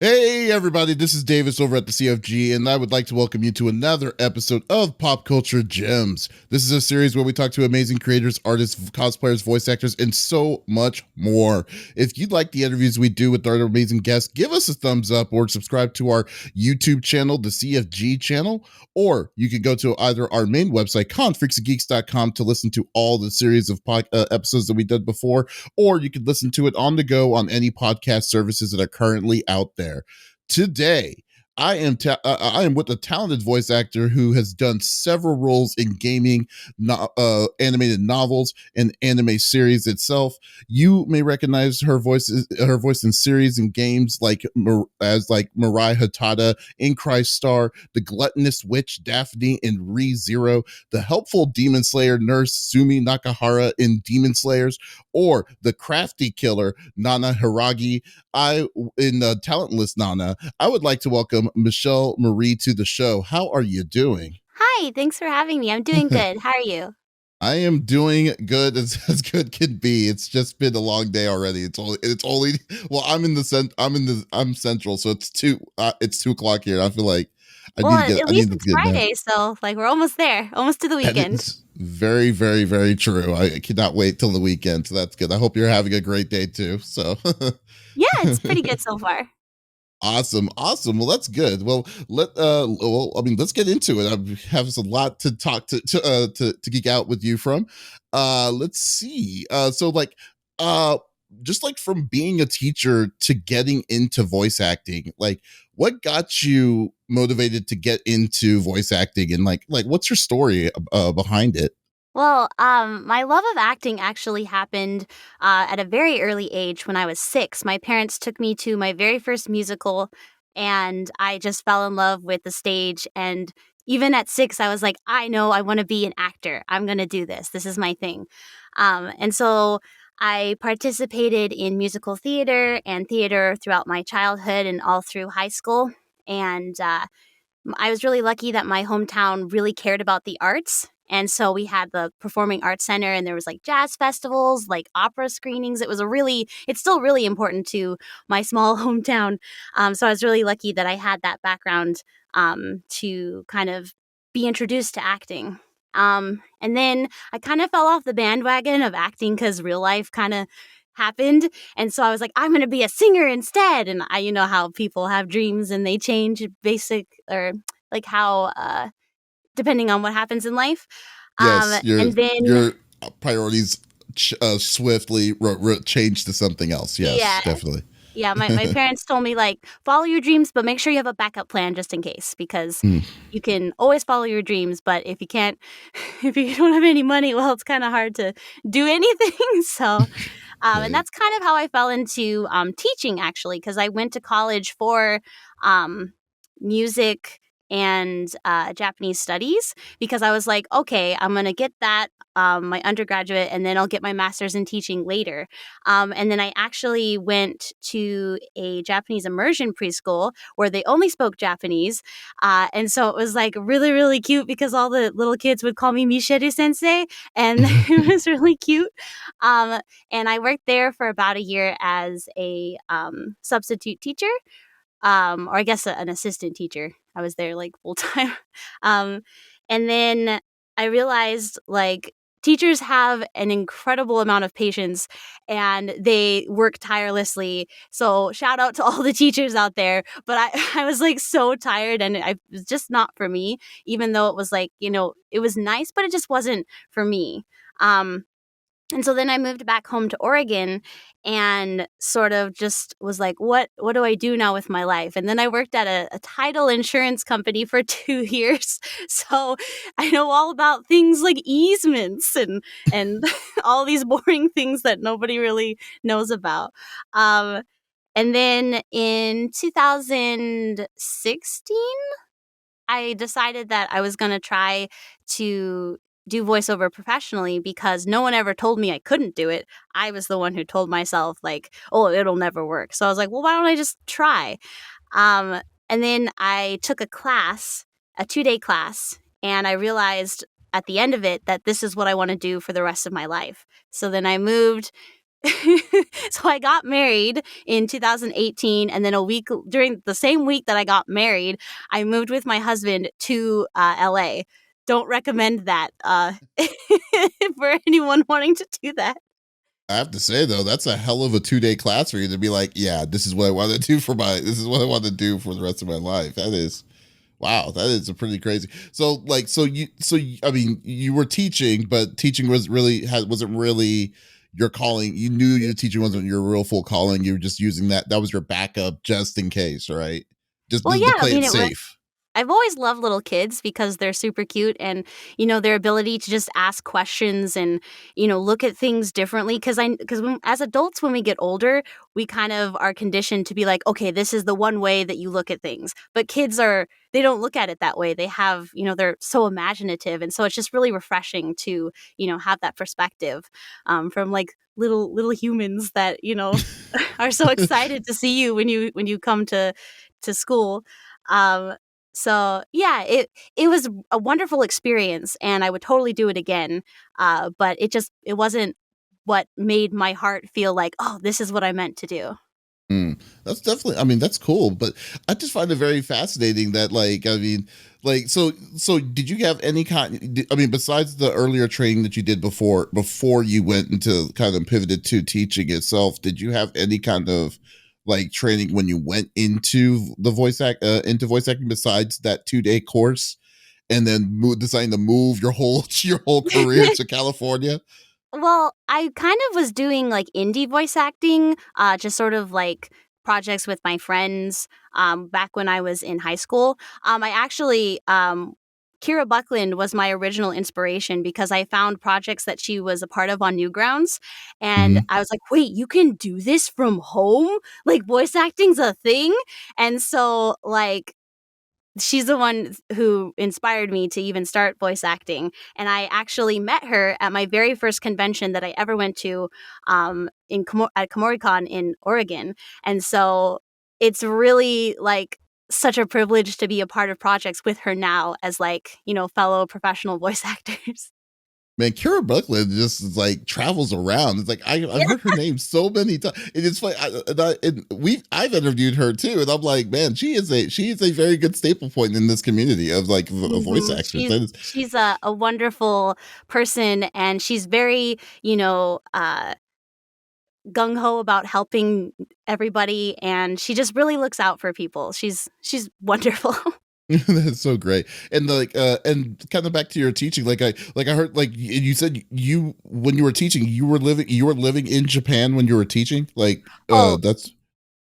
Hey everybody, this is Davis over at the CFG, and I would like to welcome you to another episode of Pop Culture Gems. This is a series where we talk to amazing creators, artists, cosplayers, voice actors, and so much more. If you'd like the interviews we do with our amazing guests, give us a thumbs up or subscribe to our YouTube channel, the CFG channel, or you can go to either our main website, confreaksandgeeks.com, to listen to all the series of episodes that we did before, or you can listen to it on the go on any podcast services that are currently out there. Today, I am with a talented voice actor who has done several roles in gaming, animated novels, and anime series itself. You may recognize her voice in series and games like Mirai Hatada in Christ Star, the gluttonous witch Daphne in ReZero, the helpful demon slayer nurse Sumi Nakahara in Demon Slayers, or the crafty killer Nana Hiragi in Talentless Nana. I would like to welcome Michelle Marie to the show. How are you doing? Hi, thanks for having me. I'm doing good. How are you? I am doing good as good can be. It's just been a long day already. It's only well, I'm central, so it's 2 o'clock here. I feel like Well, at I least need to it's get a nap. Friday, so we're almost there, almost to the That weekend. is very, very, very true. I cannot wait till the weekend. So that's good. I hope you're having a great day too. So Yeah, it's pretty good so far. Awesome. Well, that's good. Let's get into it. I have a lot to talk to geek out with you from. Let's see. Uh just like from being a teacher to getting into voice acting, like what got you motivated to get into voice acting, and like what's your story behind it? Well, my love of acting actually happened at a very early age when I was 6. My parents took me to my very first musical, and I just fell in love with the stage. And even at 6, I was like, I know I want to be an actor. I'm going to do this. This is my thing. And so I participated in musical theater and theater throughout my childhood and all through high school. And I was really lucky that my hometown really cared about the arts. And so we had the Performing Arts Center, and there was like jazz festivals, like opera screenings. It's still really important to my small hometown. So I was really lucky that I had that background to kind of be introduced to acting. And then I kind of fell off the bandwagon of acting because real life kind of happened. And so I was like, I'm going to be a singer instead. And you know how people have dreams and they change like how, depending on what happens in life. Yes, And then, your priorities swiftly change to something else. Yes, yeah, definitely. yeah, my parents told me, like, follow your dreams, but make sure you have a backup plan just in case, because Hmm. you can always follow your dreams. But if you can't, if you don't have any money, well, it's kind of hard to do anything. So, and Right. that's kind of how I fell into teaching, actually, because I went to college for um, music and Japanese studies, because I was like, okay, I'm going to get that, my undergraduate, and then I'll get my master's in teaching later. And then I actually went to a Japanese immersion preschool where they only spoke Japanese. And so it was like really, really cute because all the little kids would call me Mishiru Sensei, and it was really cute. Um, and I worked there for about a year as a substitute teacher, or I guess an assistant teacher. I was there like full time. um, and then I realized like teachers have an incredible amount of patience and they work tirelessly. So shout out to all the teachers out there. But I was like so tired, and it was just not for me, even though it was like, it was nice, but it just wasn't for me. Um, and so then I moved back home to Oregon and sort of just was like, what do I do now with my life? And then I worked at a title insurance company for 2 years. So I know all about things like easements and all these boring things that nobody really knows about. Um, and then in 2016, I decided that I was going to try to do voiceover professionally because no one ever told me I couldn't do it. I was the one who told myself, like, oh, it'll never work. So I was like, well, why don't I just try? Um, and then I took a class, a 2-day class, and I realized at the end of it that this is what I want to do for the rest of my life. So then I moved So I got married in 2018, and then during the same week that I got married, I moved with my husband to LA. Don't recommend that for anyone wanting to do that. I have to say though, that's a hell of a 2-day class for you to be like, yeah, this is what I want to do this is what I want to do for the rest of my life. That is, wow, that is a pretty crazy. So like, I mean, you were teaching, but teaching wasn't really your calling. You knew your teaching wasn't your real full calling. You were just using that was your backup just in case, right? Just Well, to yeah, I play mean, it safe. I've always loved little kids because they're super cute and, their ability to just ask questions and, look at things differently. Because as adults, when we get older, we kind of are conditioned to be like, okay, this is the one way that you look at things. But they don't look at it that way. They have, they're so imaginative. And so it's just really refreshing to, have that perspective from like little humans that, are so excited to see you when you come to school. Um, so yeah, it was a wonderful experience, and I would totally do it again. But it wasn't what made my heart feel like, oh, this is what I meant to do. That's definitely, I mean, that's cool, but I just find it very fascinating that, like, I mean, like, so did you have any I mean, besides the earlier training that you did before you went into kind of pivoted to teaching itself, did you have any kind of like training when you went into into voice acting besides that 2-day course and then deciding to move your whole your whole career to California? Well, I kind of was doing like indie voice acting, just sort of like projects with my friends back when I was in high school. I actually, Kira Buckland was my original inspiration because I found projects that she was a part of on Newgrounds. And Mhm. I was like, wait, you can do this from home? Like, voice acting's a thing? And so, like, she's the one who inspired me to even start voice acting. And I actually met her at my very first convention that I ever went to at KomoriCon in Oregon. And so it's really like such a privilege to be a part of projects with her now as like, fellow professional voice actors. Man, Kira Buckland just like travels around. It's like I've heard her name so many times. And it's funny. I've interviewed her too, and I'm like, man, she is a very good staple point in this community of like voice Mhm. actors. She's a wonderful person, and she's very, gung ho about helping everybody, and she just really looks out for people. She's wonderful. That's so great. And like and kind of back to your teaching, I heard like you said you when you were teaching, you were living in Japan when you were teaching. Like Oh, that's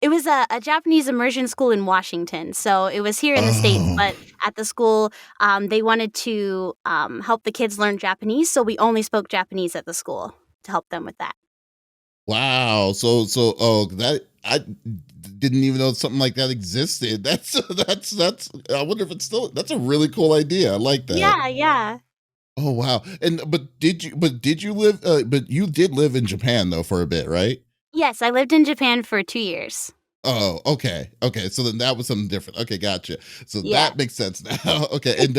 it was a Japanese immersion school in Washington, so it was here in the States, oh but at the school, they wanted to help the kids learn Japanese, so we only spoke Japanese at the school to help them with that. wow. So that I didn't even know something like that existed. That's I wonder if it's still that's a really cool idea. I like that. Yeah, yeah. Oh wow. And but did you live but you did live in Japan though for a bit, right? Yes, I lived in Japan for 2 years. Oh, okay. Okay. So then that was something different. Okay, gotcha. So Yeah. that makes sense now. Okay. And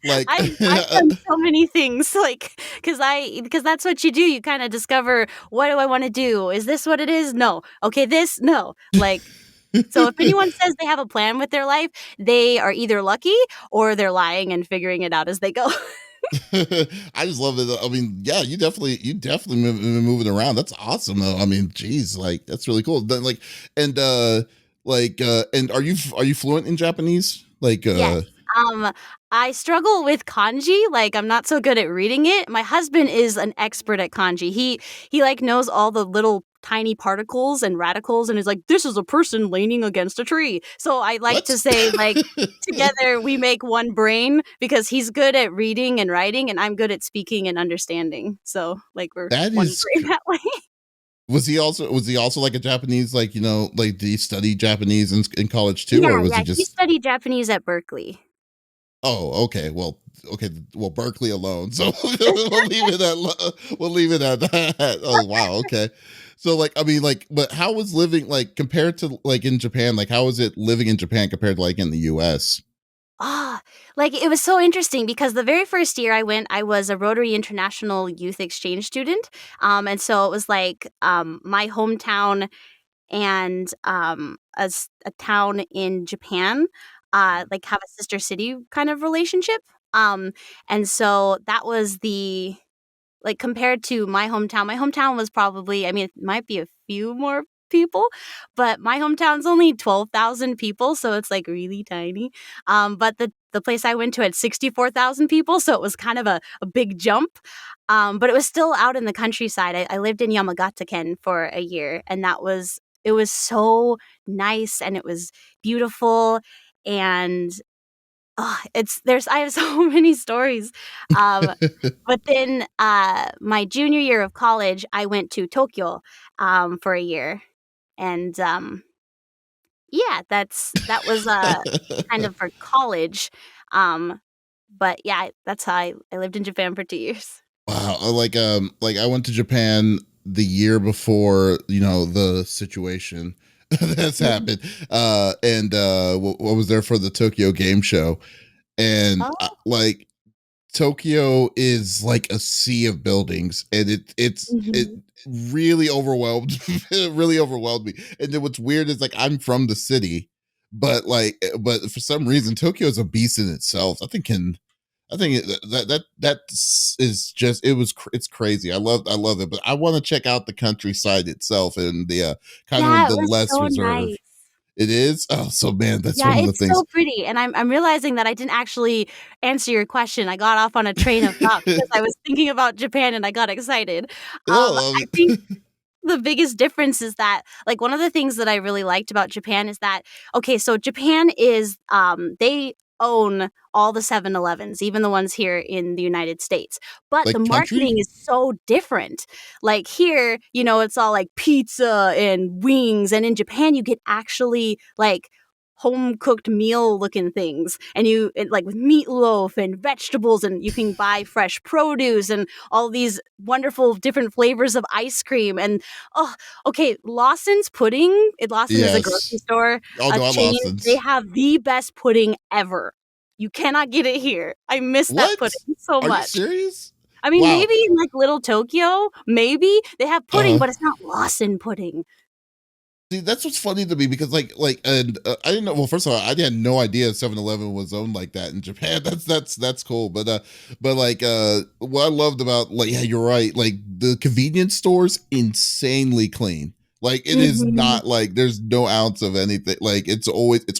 like I've done so many things, like, because that's what you do, you kinda discover, "What do I wanna do? Is this what it is? No. Okay, this? No." Like, so if anyone says they have a plan with their life, they are either lucky or they're lying and figuring it out as they go. I just love it. I mean, yeah, you definitely been moving around. That's awesome though. I mean, geez, like that's really cool. Then and and are you fluent in Japanese? Yes. Um, I struggle with kanji, like, I'm not so good at reading it. My husband is an expert at kanji. He, like, knows all the little tiny particles and radicals and is like, "This is a person leaning against a tree." So I like to What? say, like, together we make one brain because he's good at reading and writing, and I'm good at speaking and understanding. So, like, we're That one is brain that way. was he also like a Japanese, like, like did he study Japanese in college too, or Yeah, was he yeah, he just studied Japanese at Berkeley. oh, okay. Well, okay. Well, Berkeley alone. So we'll leave it at that. Oh, wow. Okay. So, like, I mean, like, but how was living like compared to like in Japan? Like, how was it living in Japan compared to like in the U.S.? Ah, like, it was so interesting because the very first year I went, I was a Rotary International Youth Exchange student, and so it was, like, my hometown and, a town in Japan, like, have a sister city kind of relationship, and so that was the like, compared to my hometown was probably I mean, it might be a few more people, but my hometown's only 12,000 people, so it's, like, really tiny. But the place I went to had 64,000 people, so it was kind of a big jump. But it was still out in the countryside. I lived in Yamagata-ken for a year, and it was so nice, and it was beautiful, and, it's there's I have so many stories. Um but then, my junior year of college, I went to Tokyo, for a year, and, yeah, that was, kind of for college, but yeah, that's how I lived in Japan for 2 years. Wow, like I went to Japan the year before, the situation that's Mhm. happened. And I was there for the Tokyo Game Show, and Oh. like Tokyo is like a sea of buildings, and it Mhm. really overwhelmed it really overwhelmed me. And then what's weird is like I'm from the city, but for some reason Tokyo is a beast in itself. Is just it's crazy. I love it, but I want to check out the countryside itself and the kind Yeah, of it the was less so reserve. nice. It is. Oh, so man, that's Yeah, one of the it's things. so pretty, and I'm realizing that I didn't actually answer your question. I got off on a train of thought because I was thinking about Japan and I got excited. Oh, I think the biggest difference is that like, one of the things that I really liked about Japan is that okay, so Japan is, they own all the 7-Elevens, even the ones here in the United States, but the like country. marketing is so different. Like, here, it's all, like, pizza and wings, and in Japan, you get actually, like, home-cooked meal-looking things, and like, with meatloaf and vegetables, and you can buy fresh produce and all these wonderful different flavors of ice cream, and oh, okay, Lawson's pudding Lawson is a grocery Yes. store, Oh a no, I chain, lost they this. have the best pudding ever. You cannot get it here. I miss that What? pudding so Are you much. serious? I mean, Wow. maybe in, like, Little Tokyo, maybe, they have pudding, Uh but it's not Lawson pudding. See, that's what's funny to me because and I didn't know. Well, first of all, I had no idea 7-Eleven was owned like that in Japan. That's cool. But what I loved about like yeah, you're right. Like the convenience stores insanely clean. Like it is Mhm. not like there's no ounce of anything. Like it's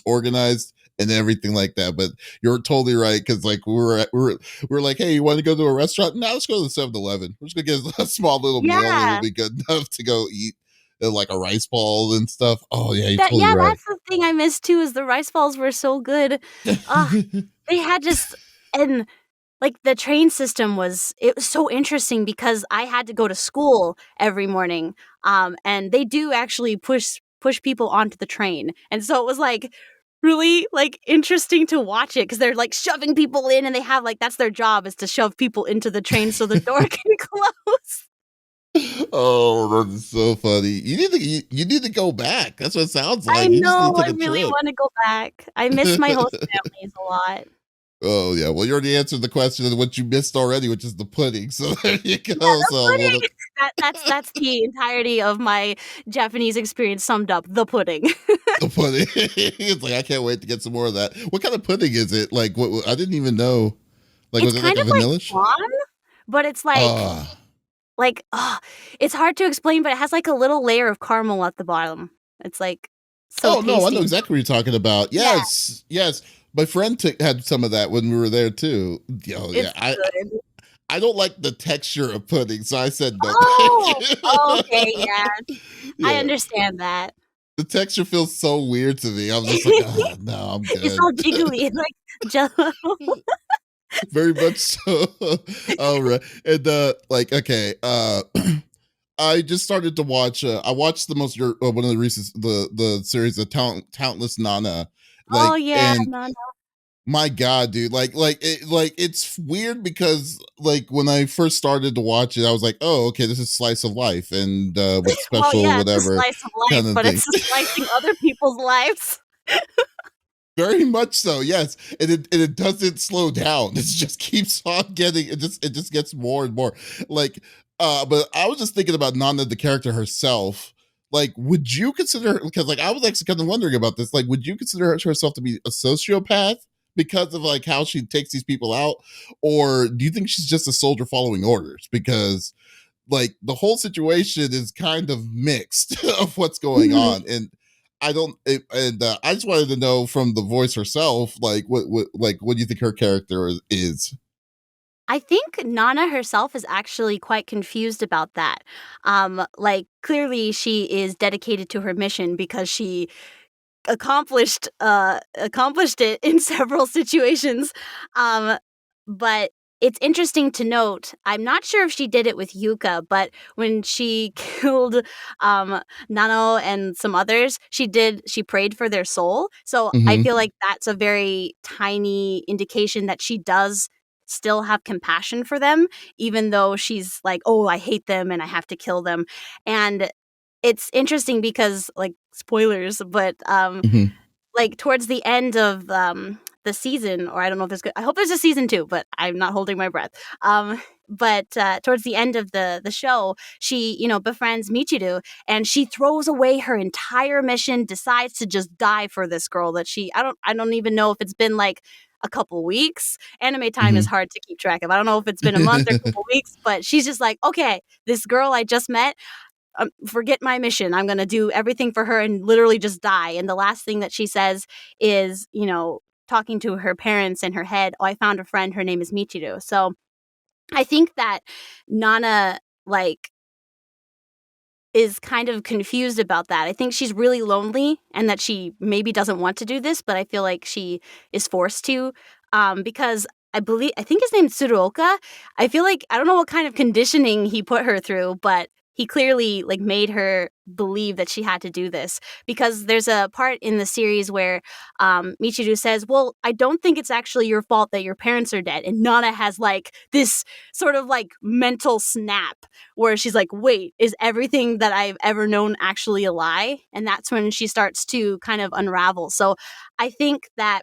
organized and everything like that. But you're totally right because like we were like, hey, you want to go to a restaurant? No, let's go to the 7-Eleven. We're just gonna get a small little meal. It'll Yeah. be good enough to go eat like a rice ball and stuff. Oh yeah, you're totally right. That's the thing I miss too is the rice balls were so good. Ugh, they had just and like, the train system it was so interesting because I had to go to school every morning, and they do actually push people onto the train, and so it was, like, really, like, interesting to watch it because 'cause they're, like, shoving people in, and they have, like that's their job is to shove people into the train so the door can close. Oh, that's so funny. You need to go back. That's what it sounds I like. You just need know, to I take a really trip. wanna go back. I miss my host families a lot. Oh yeah. Well, you already answered the question of what you missed already, which is the pudding. So there you Yeah, go. the So well, pudding! That's the entirety of my Japanese experience summed up, the pudding. the pudding. It's like I can't wait to get some more of that. What kind of pudding is it? Like I didn't even know. Like It's was it like kind a of like vanilla? flan, but it's Ah. it's hard to explain, but it has, like, a little layer of caramel at the bottom. It's, like, so Oh no, I know tasty. exactly what you're talking about. Yeah, Yes, yes. My friend had some of that when we were there too. Yo, yeah. it's good. I don't like the texture of pudding, so I said no thank Oh! Okay, you. yeah, I Yeah, understand that. the texture feels so weird to me. I was just like, no, I'm It's good. all jiggly like Jello. Very much so. All right, and okay, I just started to watch. I watched the most one of the recent the series of Talentless Nana, Oh, like yeah, and no, no. my god, dude, it's weird because like when I first started to watch it, I was like, oh, okay, this is slice of life and with Well, special yeah, it's a whatever slice of life, kind of but thing. it's a slicing other people's lives. Very much so, yes. And it doesn't slow down. It just keeps on getting it just gets more and more. Like but I was just thinking about Nana the character herself. Like, would you consider, because like I was actually kind of wondering about this, like, would you consider herself to be a sociopath because of like how she takes these people out? Or do you think she's just a soldier following orders? Because like the whole situation is kind of mixed of what's going on. And I don't and I just wanted to know from the voice herself, like what do you think her character is? I think Nana herself is actually quite confused about that. Like clearly she is dedicated to her mission because she accomplished it in several situations. Um, but it's interesting to note, I'm not sure if she did it with Yuka, but when she killed um Nano and some others, she prayed for their soul. So I Mm-hmm. feel like that's a very tiny indication that she does still have compassion for them, even though she's like, oh, I hate them and I have to kill them. And it's interesting because, like, spoilers, but, Mm-hmm. like, towards the end of, the season, or I don't know if there's I hope there's a season 2, but I'm not holding my breath. But, towards the end of the show, she, befriends Michiru, and she throws away her entire mission, decides to just die for this girl that I don't even know if it's been, like, a couple weeks. Anime time is Mm-hmm. hard to keep track of. I don't know if it's been a month or a couple weeks, but she's just like, "Okay, this girl I just met, forget my mission. I'm going to do everything for her and literally just die." And the last thing that she says is, talking to her parents in her head, "Oh, I found a friend. Her name is Michiru." So I think that Nana, like, is kind of confused about that. I think she's really lonely and that she maybe doesn't want to do this, but I feel like she is forced to, because I think his name's Tsuruoka. I feel like I don't know what kind of conditioning he put her through, but he clearly like made her believe that she had to do this, because there's a part in the series where Michiru says, "Well, I don't think it's actually your fault that your parents are dead," and Nana has like this sort of like mental snap where she's like, wait, is everything that I've ever known actually a lie? And that's when she starts to kind of unravel. So I think that,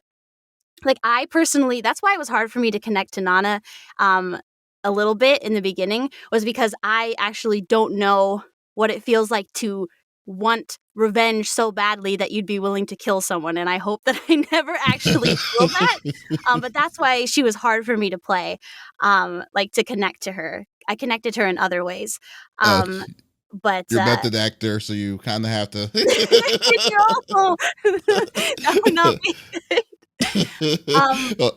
like, I personally, that's why it was hard for me to connect to Nana um, a little bit in the beginning, was because I actually don't know what it feels like to want revenge so badly that you'd be willing to kill someone. And I hope that I never actually feel that. But that's why she was hard for me to play, like to connect to her. I connected to her in other ways. uh, Um, but you're a method actor, so you kind of have to. no, that would not be good. Um, Uh,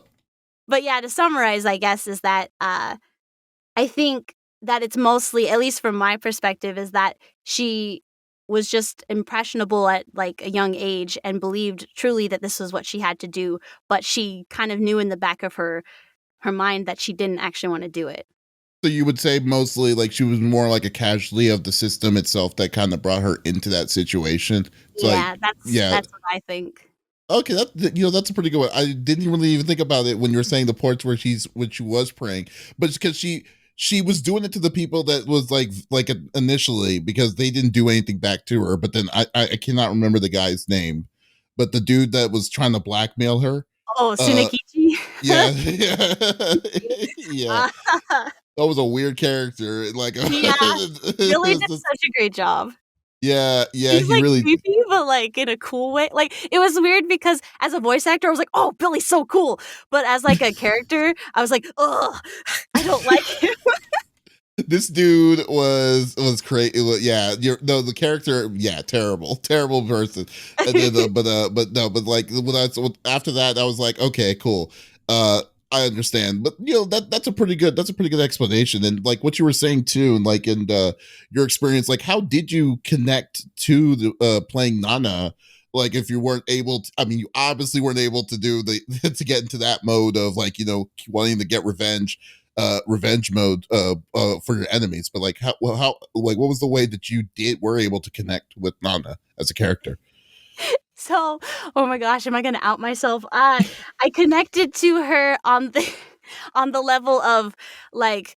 but yeah, to summarize, I guess, is that I think that it's mostly, at least from my perspective, is that she was just impressionable at like a young age and believed truly that this was what she had to do, but she kind of knew in the back of her mind that she didn't actually want to do it. so you would say mostly like she was more like a casualty of the system itself that kind of brought her into that situation. It's like, Yeah, that's yeah, that's what I think. okay, that's a pretty good one. I didn't really even think about it when you were saying the parts where she was praying, but it's because she was doing it to the people that was like initially because they didn't do anything back to her. But then I cannot remember the guy's name, but the dude that was trying to blackmail her. Oh, Uh, Tsunekichi. yeah, yeah, yeah. uh, That was a weird character. Like, yeah, really it's did just, such a great job. yeah, yeah. He's, He like, really. creepy, but, like, in a cool way. Like, it was weird because as a voice actor, I was like, "Oh, Billy's so cool." But as, like, a character, I was like, "Ugh, I don't like him." This dude was crazy. Yeah, you're no the character. Yeah, terrible, terrible person. And then, but no, but like after that, I was like, okay, cool. I understand, but that's a pretty good explanation. And like what you were saying too, and like in your experience, like how did you connect to the playing Nana? Like if you weren't able to, I mean, you obviously weren't able to do the to get into that mode of like wanting to get revenge mode for your enemies, but like how like what was the way that you were able to connect with Nana as a character? So, oh my gosh, am I gonna out myself? I connected to her on the on the level of like,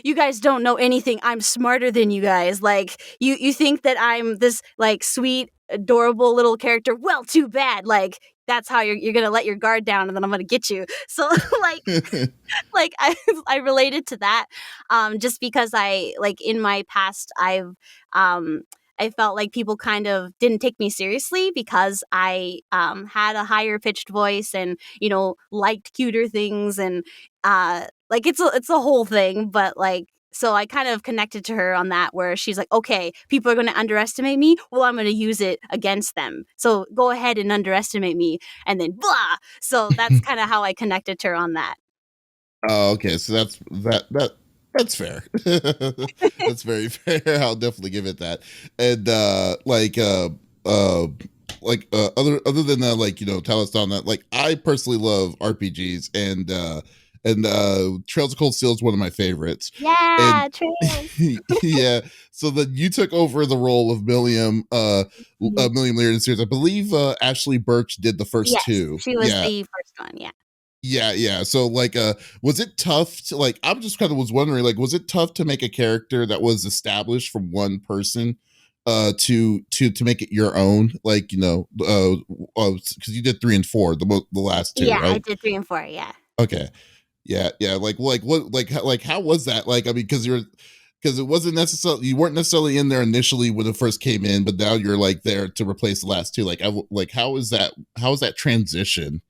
you guys don't know anything. I'm smarter than you guys. Like, you think that I'm this like sweet, adorable little character. Well, too bad. Like, that's how you're gonna let your guard down, and then I'm gonna get you. So like like I related to that, just because I like in my past um I felt like people kind of didn't take me seriously because I had a higher pitched voice and liked cuter things, and like it's a whole thing, but like so I kind of connected to her on that, where she's like, okay, people are going to underestimate me. Well, I'm going to use it against them. So go ahead and underestimate me, and then blah. So that's kind of how I connected to her on that. Oh, okay. So that's fair. That's very fair. I'll definitely give it that. And uh other than that, like, Talos Down that, like, I personally love RPGs, and Trails of Cold Steel is one of my favorites. And Yeah, Trails. yeah, so then you took over the role of Milliam, Mhm. Milliam later in the series. I believe Ashley Birch did the first Yes, two. she was Yeah. the first one. Yeah. Yeah. So like was it tough to, like, I'm just kind of was wondering, like, was it tough to make a character that was established from one person to make it your own? Like, because you did 3 and 4, the last two, Yeah, I right? did 3 and 4. Yeah. Okay. Yeah. Like what, like how was that? Like, I mean, because it wasn't necessarily, you weren't necessarily in there initially when it first came in, but now you're like there to replace the last two. Like, like, how is that transition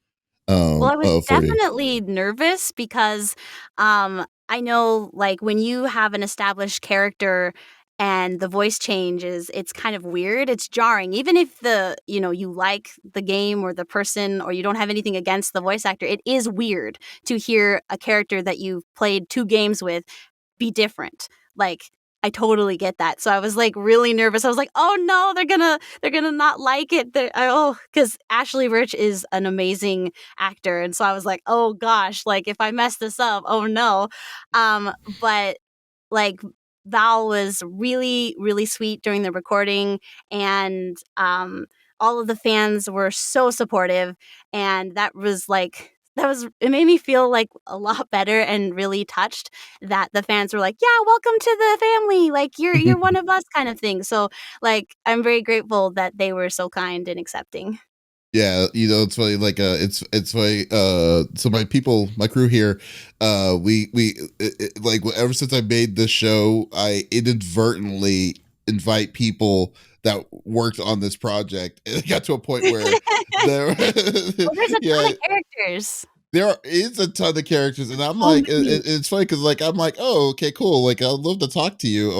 Well, I was for you? definitely nervous because I know like when you have an established character and the voice changes, it's kind of weird. It's jarring. Even if you like the game or the person or you don't have anything against the voice actor, it is weird to hear a character that you've played 2 games with be different. Like, I totally get that. So I was like really nervous. I was like, "Oh no, they're gonna not like it." Because Ashley Rich is an amazing actor, and so I was like, "Oh gosh, like if I mess this up, oh no." But like Val was really, really sweet during the recording, and all of the fans were so supportive, and it made me feel like a lot better and really touched that the fans were like, "Yeah, welcome to the family. Like you're one of us," kind of thing. So like I'm very grateful that they were so kind and accepting. Yeah, it's funny. Like, it's funny. So my crew here, like, ever since I made this show, I inadvertently invite people that worked on this project, and it got to a point where there, Well, there's a ton yeah, of characters. there is a ton of characters, and I'm So like, many. it's funny because, like, I'm like, oh, okay, cool. Like, I'd love to talk to you,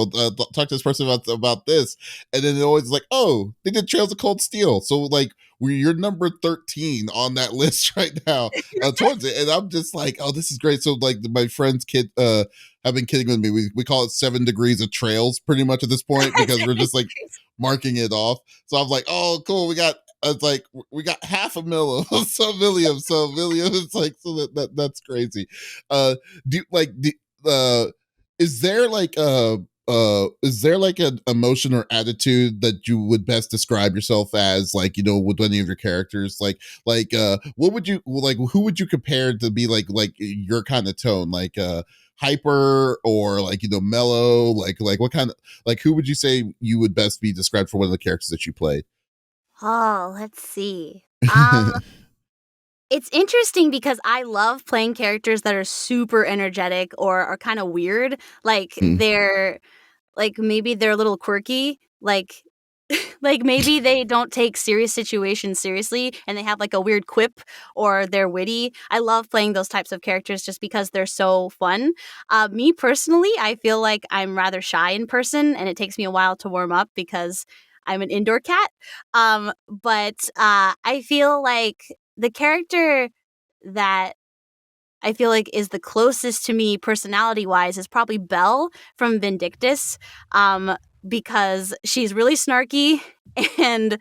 talk to this person about this, and then it always like, oh, they did Trails of Cold Steel, so like, you're number 13 on that list right now, towards it, and I'm just like, oh, this is great. So like, my friends have been kidding with me. We call it 7 degrees of trails pretty much at this point, because we're just like marking it off. So I'm like, oh, cool, it's like we got half a mil of William. It's like, so that's crazy. Do like is there like is there like an emotion or attitude that you would best describe yourself as, like, with any of your characters? What would you like, who would you compare to be like your kind of tone, like hyper, or like, mellow, like what kind of, like, who would you say you would best be described for one of the characters that you played? Oh, let's see. It's interesting because I love playing characters that are super energetic or are kind of weird. Like Mm. maybe they're a little quirky. Like maybe they don't take serious situations seriously and they have like a weird quip or they're witty. I love playing those types of characters just because they're so fun. Me personally, I feel like I'm rather shy in person and it takes me a while to warm up because I'm an indoor cat. But I feel like the character that I feel like is the closest to me personality wise is probably Belle from Vindictus, um, because she's really snarky and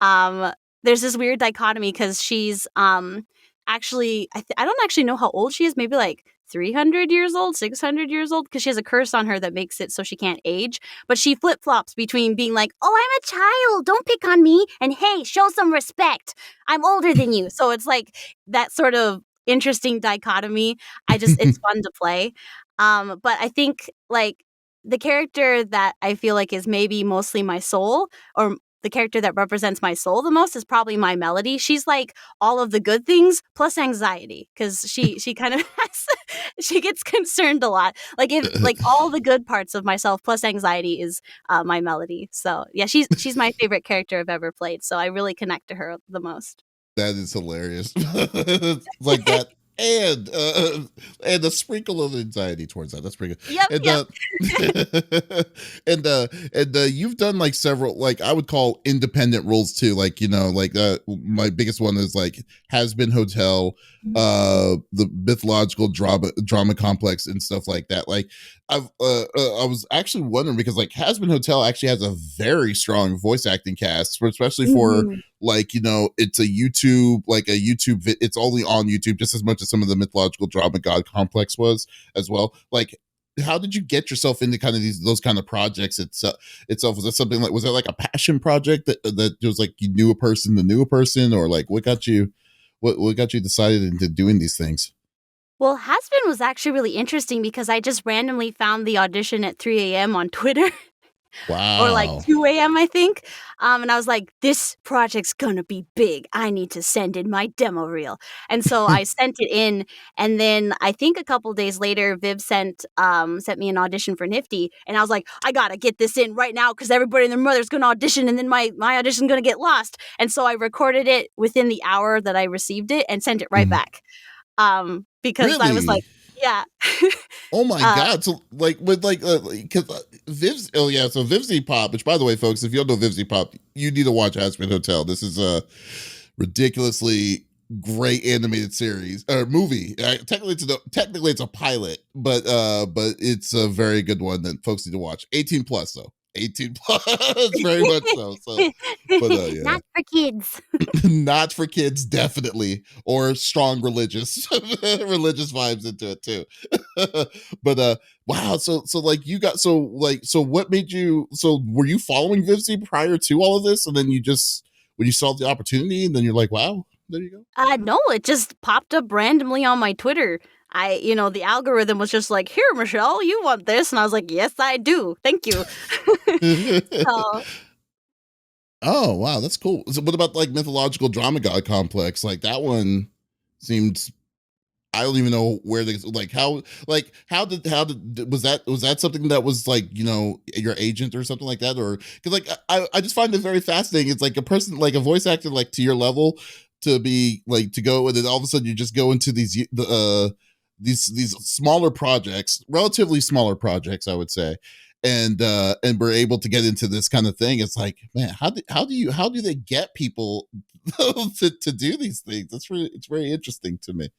um, there's this weird dichotomy because she's actually I don't actually know how old she is, maybe like 300 years old, 600 years old, because she has a curse on her that makes it so she can't age. But she flip flops between being like, "Oh, I'm a child, don't pick on me," and "Hey, show some respect, I'm older than you." So it's like that sort of interesting dichotomy. It's fun to play. But I think like the character that I feel like is maybe mostly my soul, or the character that represents my soul the most, is probably my Melody. She's like all of the good things plus anxiety, because she kind of has, she gets concerned a lot. Like if like all the good parts of myself plus anxiety is my Melody. So yeah, she's my favorite character I've ever played. So I really connect to her the most. That is hilarious. Like that, and a sprinkle of anxiety towards that. That's pretty Yep, good. yep. And you've done like several, like I would call independent roles too. Like like my biggest one is like Has Been Hotel, the mythological drama complex and stuff like that. Like I was actually wondering because like Has Been Hotel actually has a very strong voice acting cast, especially for Mhm. like it's a YouTube, it's only on YouTube just as much as some of the mythological drama god complex was as well. Like how did you get yourself into kind of those kind of projects itself? Was that something like, was that like a passion project that was like you knew a person that knew a person, or like what got you decided into doing these things? Well, Has Been was actually really interesting because I just randomly found the audition at 3 a.m. on Twitter. Or like Wow. 2 a.m., I think. And I was like, this project's gonna be big. I need to send in my demo reel. And so I sent it in. And then I think a couple days later, Viv sent me an audition for Nifty. And I was like, I gotta get this in right now because everybody and their mother's gonna audition and then my audition's gonna get lost. And so I recorded it within the hour that I received it and sent it right Mhm. back. Because I was like, Really? yeah. Oh my uh, god! So like with because Viv's, oh yeah, so Vivzy Pop, which by the way, folks, if you don't know Vivzy Pop, you need to watch Aspen Hotel. This is a ridiculously great animated series or movie. Technically it's a pilot, but it's a very good one that folks need to watch. 18 plus though. 18 plus, very much so. So, but yeah. Not for kids. Not for kids, definitely, or strong religious religious vibes into it too. But wow, so like you got, so what made you, so were you following Vivzy prior to all of this, and then you just, when you saw the opportunity, and then you're like, wow, there you go. No, it just popped up randomly on my Twitter. The algorithm was just like, "Here, Michelle, you want this?" And I was like, "Yes, I do. Thank you." So, Oh wow, that's cool. So what about like mythological drama god complex? Like that one seemed, I don't even know where they, like how did was that something that was like your agent or something like that, or because like I just find it very fascinating. It's like a person, like a voice actor like to your level, to be like to go, and then all of a sudden you just go into these smaller projects, relatively smaller projects, I would say, and we're able to get into this kind of thing. It's like, man, how do they get people to do these things? It's very interesting to me.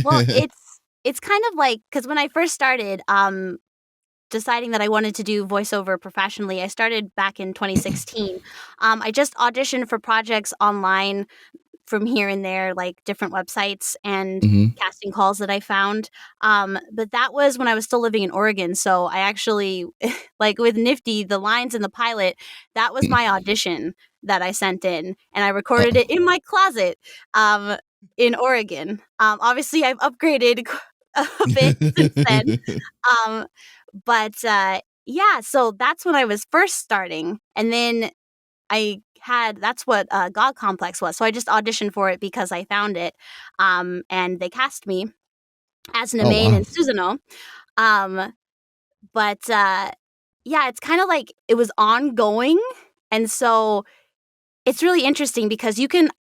well, it's kind of like, because when I first started deciding that I wanted to do voiceover professionally, I started back in 2016. I just auditioned for projects online from here and there, like different websites and Mhm. casting calls that I found. But that was when I was still living in Oregon. So I actually, like with Nifty, the lines in the pilot, that was my audition that I sent in, and I recorded Uh-oh. it in my closet um, in Oregon. Obviously, I've upgraded a bit since then. Um, but yeah, so that's when I was first starting. And then that's what God Complex was. So I just auditioned for it because I found it. And they cast me as Oh Nemaine wow. and Susanoo. Um, but yeah, it's kind of like it was ongoing. And so it's really interesting because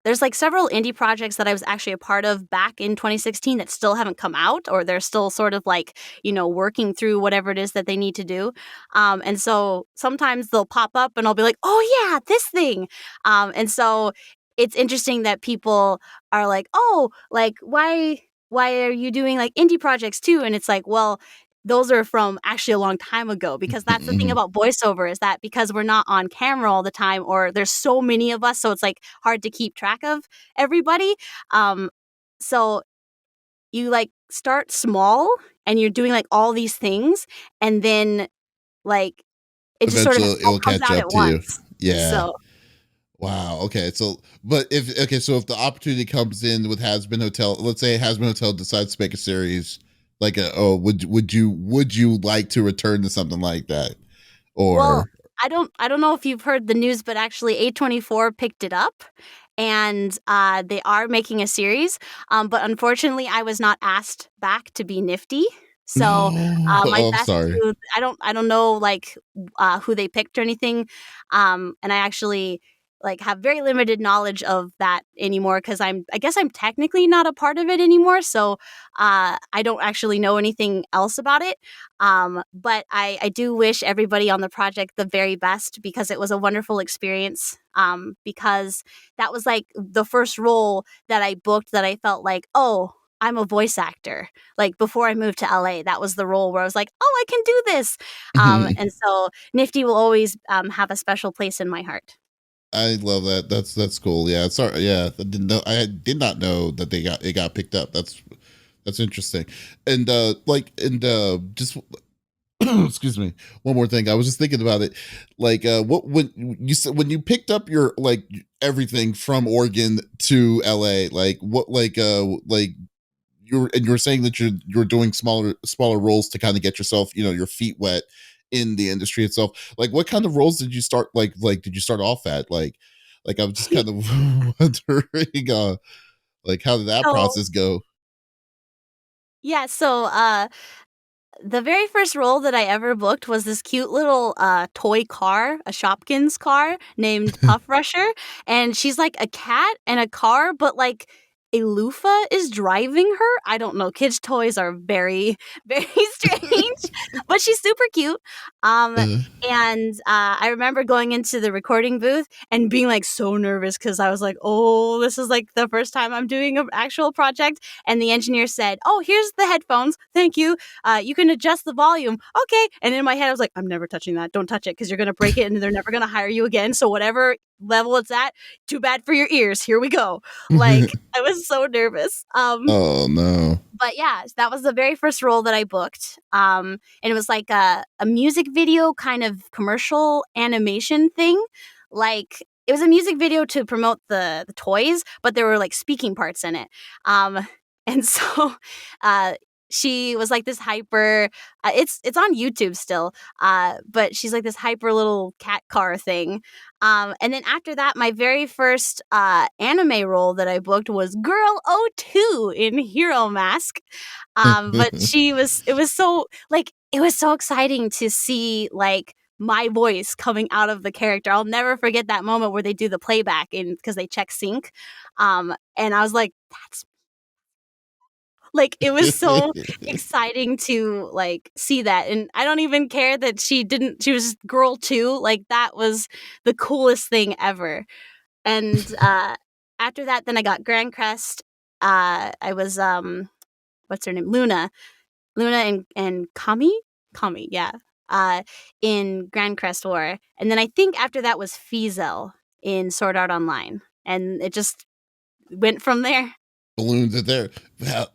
there's like several indie projects that I was actually a part of back in 2016 that still haven't come out, or they're still sort of like, working through whatever it is that they need to do. And so sometimes they'll pop up and I'll be like, oh yeah, this thing. And so it's interesting that people are like, oh, like why are you doing like indie projects too? And it's like, well, those are from actually a long time ago, because that's the thing Mhm. about voiceover, is that because we're not on camera all the time, or there's so many of us, so it's like hard to keep track of everybody. So you like start small and you're doing like all these things, and then like it just sort of Eventually all it'll comes catch out up at to you. once. Yeah. So Wow. Okay. So, but if okay, so if the opportunity comes in with Has Been Hotel, let's say Has Been Hotel decides to make a series, like would you like to return to something like that, Well, or I don't know if you've heard the news, but actually A24 picked it up, and they are making a series. But unfortunately, I was not asked back to be Nifty. So no? my Oh, I'm best sorry. to I don't know like who they picked or anything. And I actually like have very limited knowledge of that anymore because I guess I'm technically not a part of it anymore. So I don't actually know anything else about it. But I do wish everybody on the project the very best because it was a wonderful experience. Because that was like the first role that I booked that I felt like, oh, I'm a voice actor. Like before I moved to LA, that was the role where I was like, oh, I can do this. And so Nifty will always have a special place in my heart. I love that. That's cool. Yeah. Sorry. Yeah. I didn't know. I did not know that it got picked up. That's interesting. And just excuse me, one more thing. I was just thinking about it. Like what when you said when you picked up your like everything from Oregon to LA, like what like you were saying that you're doing smaller roles to kind of get yourself, your feet wet in the industry itself. Like what kind of roles did you start did you start off at? Like I'm just kind of wondering like how did that So process go? yeah, so the very first role that I ever booked was this cute little toy car, a Shopkins car named Puff Rusher, and she's like a cat and a car, but like a loofah is driving her. I don't know. Kids' toys are very, very strange, but she's super cute. Um, Uh, and I remember going into the recording booth and being like so nervous because I was like, "Oh, this is like the first time I'm doing an actual project." And the engineer said, "Oh, here's the headphones. Thank you. You can adjust the volume." Okay. And in my head, I was like, I'm never touching that. Don't touch it because you're going to break it and they're never going to hire you again. So, whatever level it's at, too bad for your ears. Here we go. Like, I was so nervous. oh no. But yeah, that was the very first role that I booked. And it was like a music video kind of commercial animation thing. Like, it was a music video to promote the toys, but there were like speaking parts in it. Um, and so uh, she was like this hyper. It's on YouTube still, but she's like this hyper little cat car thing. And then after that, my very first anime role that I booked was Girl O2 in Hero Mask. But it was so like it was so exciting to see like my voice coming out of the character. I'll never forget that moment where they do the playback in because they check sync. And I was like, that's like it was so exciting to like see that. And I don't even care that she was girl too. Like that was the coolest thing ever. And after that then I got Grand Crest. I was what's her name? Luna and Kami, yeah. Uh in Grand Crest War. And then I think after that was Fizel in Sword Art Online. And it just went from there. Balloons are there.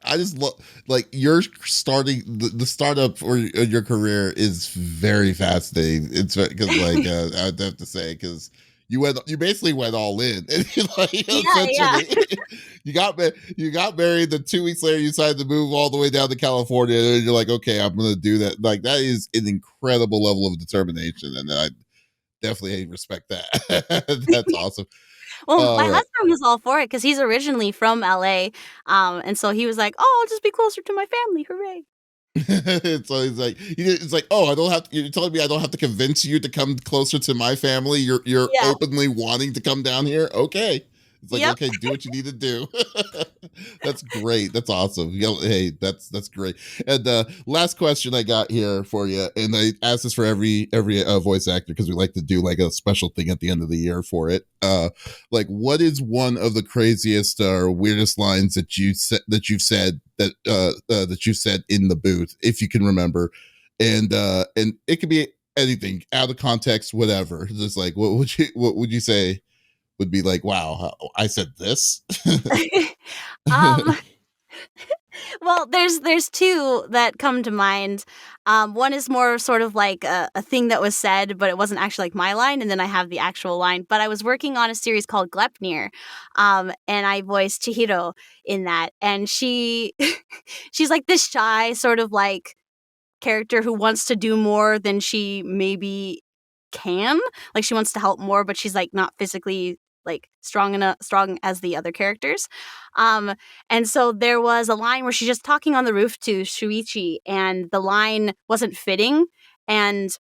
I just love like you're starting the startup for your career is very fascinating. It's because like I'd have to say because you basically went all in and like Yeah, yeah. essentially you got married. Then 2 weeks later you decided to move all the way down to California and you're like, okay, I'm gonna do that. Like that is an incredible level of determination, and I definitely respect that. That's awesome. Well, my All right. husband was all for it because he's originally from LA, and so he was like, "Oh, I'll just be closer to my family, hooray!" So it's like, oh, I don't have to, you're telling me I don't have to convince you to come closer to my family. You're Yeah. openly wanting to come down here. Okay. It's like, Yep. okay, do what you need to do. That's great. That's awesome. Hey, that's great. And last question I got here for you, and I ask this for every voice actor because we like to do like a special thing at the end of the year for it. Like, what is one of the craziest or weirdest lines that you've said that you've said in the booth, if you can remember, and it could be anything out of context, whatever. Just like, what would you say? Would be like, wow, I said this. um, Well, there's two that come to mind. One is more sort of like a thing that was said, but it wasn't actually like my line, and then I have the actual line. But I was working on a series called Glepnir, and I voiced Chihiro in that, and she's like this shy sort of like character who wants to do more than she maybe can. Like she wants to help more, but she's like not physically like strong as the other characters. Um and so there was a line where she's just talking on the roof to Shuichi and the line wasn't fitting, and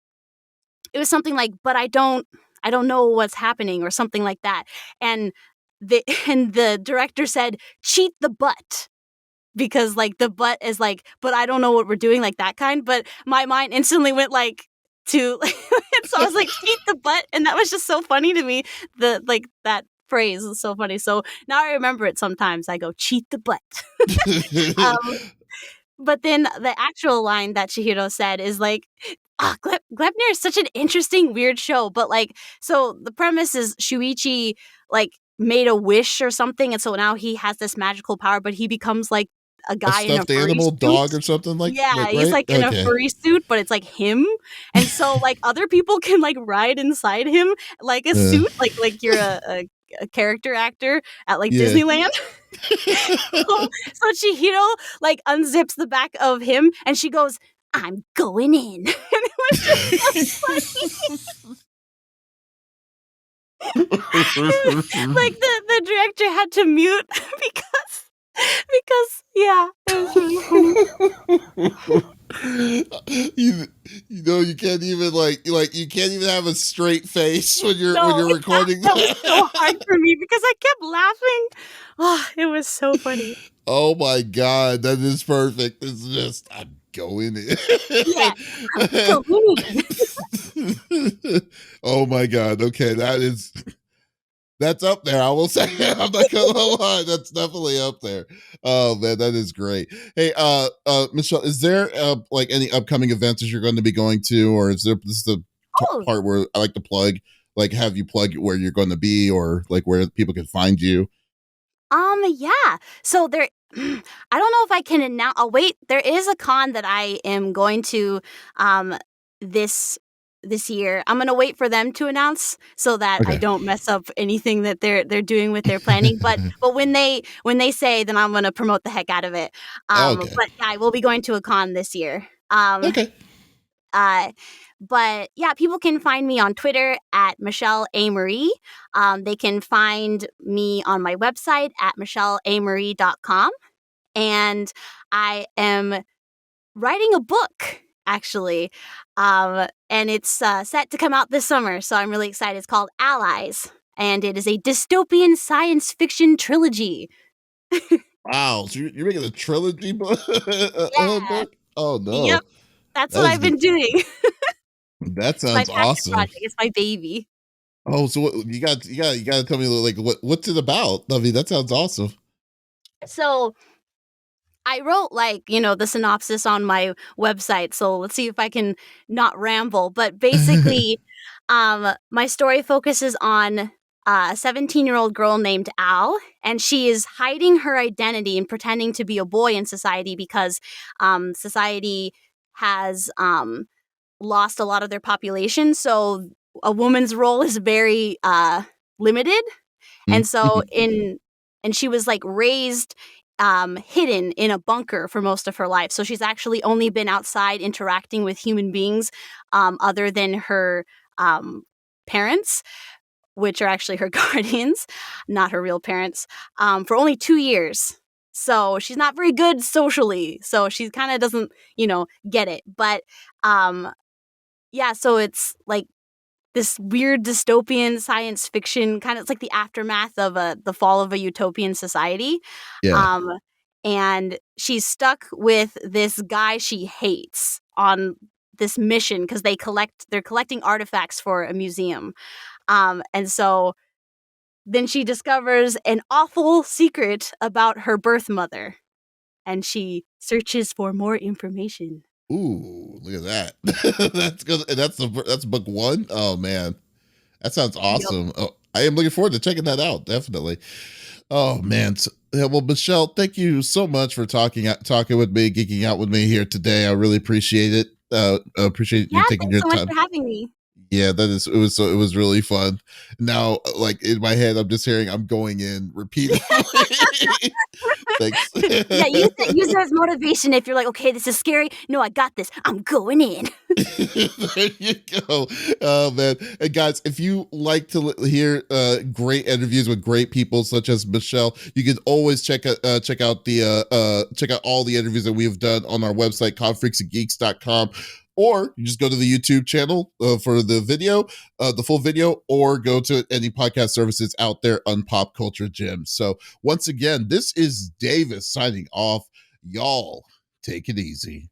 it was something like, but I don't know what's happening or something like that. And the and the director said, cheat the butt, because like the butt is like, but I don't know what we're doing, like that kind. But my mind instantly went like to, and so I was like, cheat the butt, and that was just so funny to me. The like that phrase was so funny. So now I remember it sometimes. I go cheat the butt. um, but then the actual line that Chihiro said is like, Glepnir is such an interesting, weird show. But like, so the premise is Shuichi like made a wish or something, and so now he has this magical power, but he becomes like a A guy in a stuffed furry animal, suit. dog, or something Yeah, like he's right? like in a Okay. furry suit, but it's like him. And so like other people can like ride inside him like a Uh, suit, like you're a character actor at like yeah. Disneyland. So Chihiro like unzips the back of him and she goes, I'm going in. And it was just like the director had to mute because yeah, it was really funny. You know you can't even like you can't even have a straight face when No, you're recording that was so hard that. for me because I kept laughing. Oh, it was so funny. Oh my god, that is perfect. It's just I'm going in. Yeah, I'm going in. Oh my god. Okay, that's up there. I will say. I'm not gonna lie. That's definitely up there. Oh man, that is great. Hey, Michelle, is there like any upcoming events that you're going to be going to, or is there this is the Oh, part where I like to plug, like have you plug where you're going to be, or like where people can find you? yeah. So there, I don't know if I can announce. Oh, wait, there is a con that I am going to, this this year. I'm gonna wait for them to announce so that I Okay. don't mess up anything that they're doing with their planning. But when they say, then I'm gonna promote the heck out of it. Okay. But yeah, I will be going to a con this year. Okay. Uh, but yeah, people can find me on Twitter at Michelle A. Marie. They can find me on my website at michelleamarie.com. And I am writing a book, actually. And it's set to come out this summer. So I'm really excited. It's called Allies. And it is a dystopian science fiction trilogy. Wow. So you're making a trilogy book? Yeah. Book? Oh no. Yep. That's what That's I've good. been doing. That It's my sounds passion awesome. project. It's my baby. Oh, so what, you got to tell me like what's it about? I mean, that sounds awesome. So I wrote the synopsis on my website, so let's see if I can not ramble. But basically, my story focuses on a 17-year-old girl named Al, and she is hiding her identity and pretending to be a boy in society because society has lost a lot of their population. So a woman's role is very limited, and so and she was like raised hidden in a bunker for most of her life. So she's actually only been outside interacting with human beings other than her parents, which are actually her guardians, not her real parents, for only 2 years. So she's not very good socially. So she kind of doesn't, get it. But yeah, so it's like this weird dystopian science fiction kind of, it's like the aftermath of the fall of a utopian society. Yeah. Um, and she's stuck with this guy she hates on this mission because they're collecting artifacts for a museum. And so then she discovers an awful secret about her birth mother, and she searches for more information. Ooh, look at that. That's good. That's book one. Oh man, that sounds Yep. awesome. Oh, I am looking forward to checking that out. Definitely. Oh man. Well, Michelle, thank you so much for talking with me, geeking out with me here today. I really appreciate it. Appreciate Yeah, you taking thanks your so much time. for having me. Yeah, it was really fun. Now, like in my head, I'm just hearing I'm going in repeatedly. Thanks. Yeah, use it as motivation if you're like, okay, this is scary. No, I got this. I'm going in. There you go. Oh man. And guys, if you like to hear great interviews with great people such as Michelle, you can always check out check out all the interviews that we've done on our website, confreaksandgeeks.com. Or you just go to the YouTube channel for the video, the full video, or go to any podcast services out there on Pop Culture Gems. So once again, this is Davis signing off. Y'all take it easy.